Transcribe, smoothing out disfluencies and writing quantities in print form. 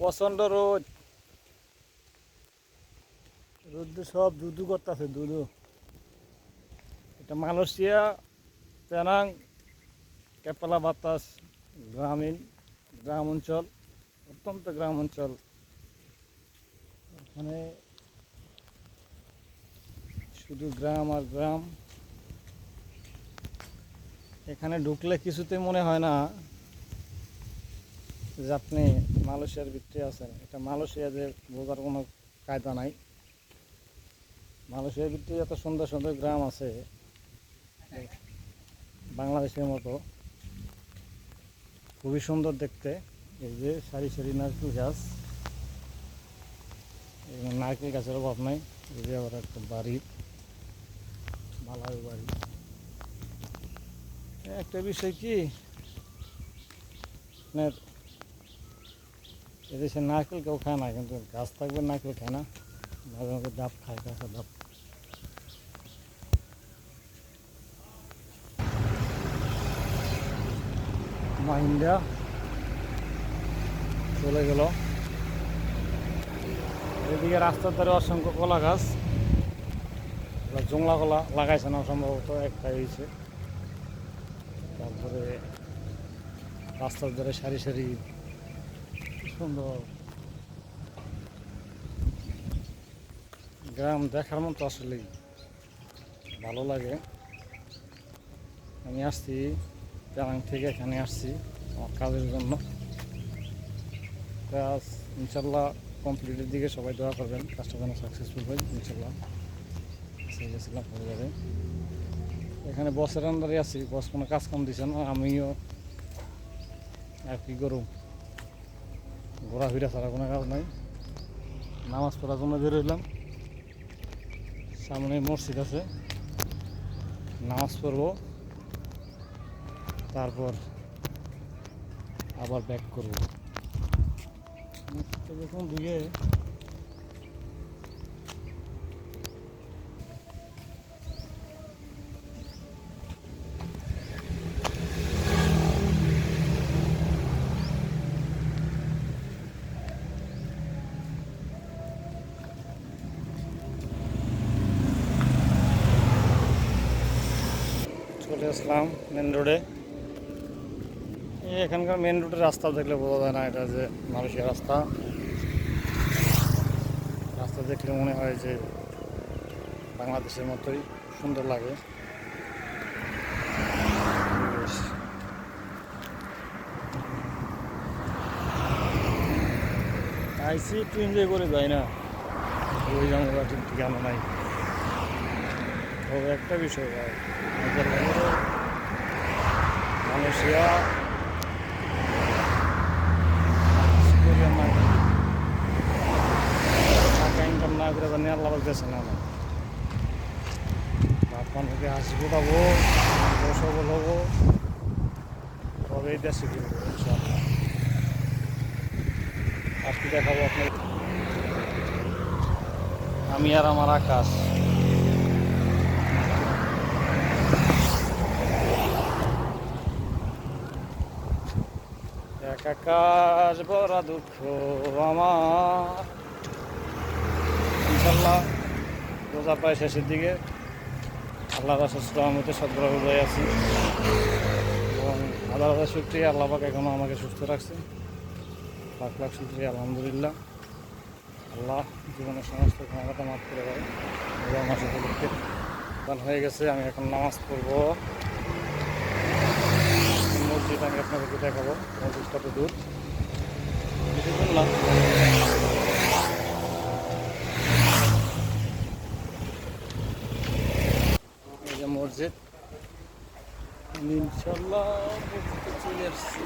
প্রচন্ড রোদ, রোদ্দু সব দুধু করতেছে দুধু। এটা মালয়েশিয়া পেনাং কেপালা বাতাস গ্রাম অঞ্চল, অত্যন্ত গ্রাম অঞ্চল। এখানে শুধু গ্রাম আর গ্রাম। এখানে ঢুকলে কিছুতে মনে হয় না যে আপনি মালয়েশিয়ার ভিতরে আছেন। এটা মালয়েশিয়া যে বোঝার কোনো কায়দা নাই। মালয়েশিয়ার ভিতরে এত সুন্দর সুন্দর গ্রাম আছে বাংলাদেশের মতো, খুবই সুন্দর দেখতে। এই যে সারি সারি নারকেল গাছ, নারকেল গাছের অভাব নাই। এই যে আবার একটা বাড়ি, মালার বাড়ি। একটা বিষয় কি, আপনার এদেশে নারকেল কেউ খায় না, কিন্তু গাছ থাকবে নারকেল খায় না, মাঝে মাঝে ডাব খায়, কাঁচা ডাব। মাহিন্দা চলে গেল। এদিকে রাস্তার ধারে অসংখ্য কলা গাছ, জংলা কলা লাগাইছে না সম্ভবত, একটাই হয়েছে। তারপরে রাস্তার ধারে সারি সারি সুন্দর গ্রাম, দেখার মতো আসলেই ভালো লাগে। আমি আসছি পেনাং থেকে, এখানে আসছি আমার কাজের জন্য। কাজ ইনশাল্লাহ কমপ্লিটের দিকে সবাই দোয়া করবেন, কাজটা যেন সাকসেসফুল হয় ইনশাল্লাহ। গেছিলাম হয়ে যাবে। এখানে বসের আন্ডারে আছি, বস কোনো কাজ কাম দিছে না, আমিও আর কি করব, ঘোরাফেরা ছাড়া কোনো কাজ নাই। নামাজ পড়ার জন্য বেরোইলাম, সামনে মসজিদ আছে, নামাজ পড়ব, তারপর আবার ব্যাক করব। দেখুন দিকে চলে আসলাম মেন রোডে। এখানকার মেন রোডের রাস্তা দেখলে বোঝা যায় না এটা যে মালয়েশিয়া রাস্তা। রাস্তা দেখলে মনে হয় যে বাংলাদেশের মতোই সুন্দর লাগে। আইসি একটু এনজয় করে যাই না, ওই জায়গাটা ঠিক ঠিকানা নাই। তবে একটা বিষয় ভাই, মালয়েশিয়া টাকা ইনকাম না করে জানি আল্লাহ দেশে না, বাপ মানুষকে হাসি ফোটাবো, সবল হবো, তবে এই দেশে কিনবো ইনশাআল্লাহ। আজকে দেখাবো আপনার আমি আর আমার আকাশ। এক আকাশ ভরা দুঃখ আমার। ইনশাল্লাহ রোজা প্রায় শেষের দিকে, আল্লাহর রহমতে সদভাবে রোজায় আছি এবং হাজার হাজার শুকরিয়া, আল্লাহ পাক এখনও আমাকে সুস্থ রাখছে, লাখ লাখ শুকরিয়া আলহামদুলিল্লাহ। আল্লাহ জীবনের সমস্ত ক্ষমতা মাফ করে দেয়। রোজা মাসে উপলক্ষে দান হয়ে গেছে। আমি এখন নামাজ পড়বো। মসজিদ আমি আপনাদেরকে দেখাবো, মসজিদ কত দূর কিছু বললাম। এই যে মসজিদ, ইনশাল্লাহ মসজিদে চলে আসছি।